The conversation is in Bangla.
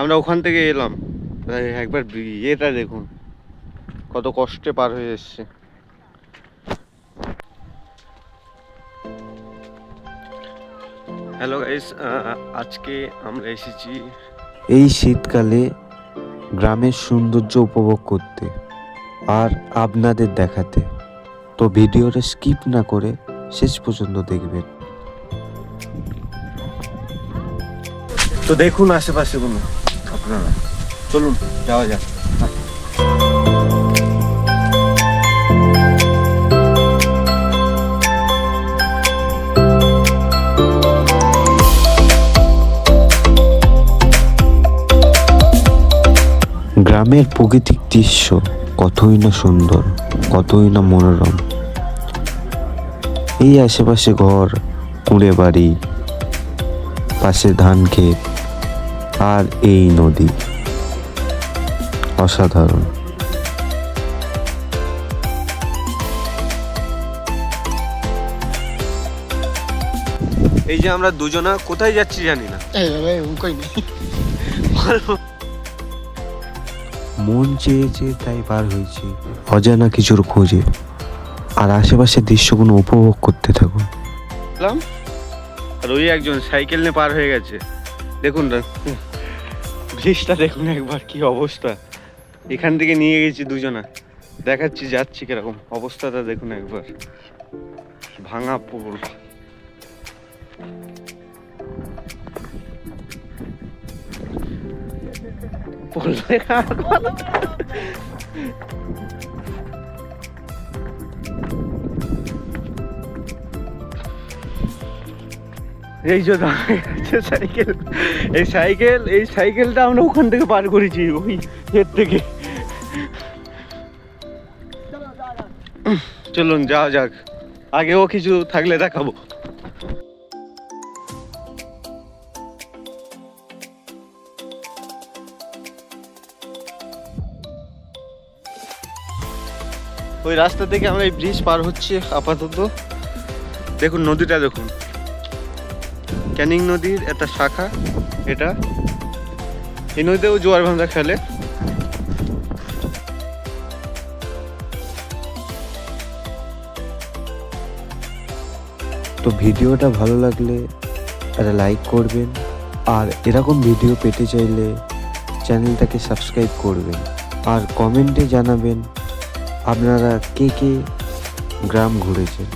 আমরা ওখান থেকে এলাম, একবার ইয়েটা দেখুন কত কষ্টে পার হয়ে এসছে। হ্যালো গাইস, আজকে আমরা এসেছি এই শীতকালে গ্রামের সৌন্দর্য উপভোগ করতে আর আপনাদের দেখাতে। তো ভিডিওটা স্কিপ না করে শেষ পর্যন্ত দেখবেন। তো দেখুন আশেপাশে কোনো আপনারা, চলুন যাওয়া যাক। গ্রামের প্রাকৃতিক দৃশ্য কতই না সুন্দর, কতই না মনোরম। এই আশেপাশে ঘর, কুঁড়ে বাড়ি, পাশে ধান ক্ষেত আর এই নদী, অসাধারণ। এই যে আমরা দুজনা কোথায় যাচ্ছি জানি না। মন চেয়েছে তাই বার হয়েছি অজানা কিছুর খোঁজে, আর আশেপাশের দৃশ্যগুলো উপভোগ করতে থাকুন। আর ওই একজন সাইকেল নিয়ে পার হয়ে গেছে, দেখুন না ব্রিজটা দেখুন একবার কি অবস্থা। এখান থেকে নিয়ে গেছি দুজনা, দেখাচ্ছি যাচ্ছি কিরকম অবস্থাটা দেখুন একবার, ভাঙা পুকুর। এই যে সাইকেল, এই সাইকেলটা আমরা ওখান থেকে পার করেছি, ওই এর থেকে। চলুন যাওয়া যাক, আগেও কিছু থাকলে দেখাবো। ওই রাস্তা থেকে আমরা এই ব্রিজ পার হচ্ছি আপাতত। দেখুন নদীটা দেখুন, ক্যানিং নদীর একটা শাখা এটা। এই নদীতেও জোয়ার ভাঙা খেলে। তো ভিডিওটা ভালো লাগলে একটা লাইক করবেন, আর এরকম ভিডিও পেতে চাইলে চ্যানেলটাকে সাবস্ক্রাইব করবেন, আর কমেন্টে জানাবেন আপনারা কে কে গ্রাম ঘুরেছেন।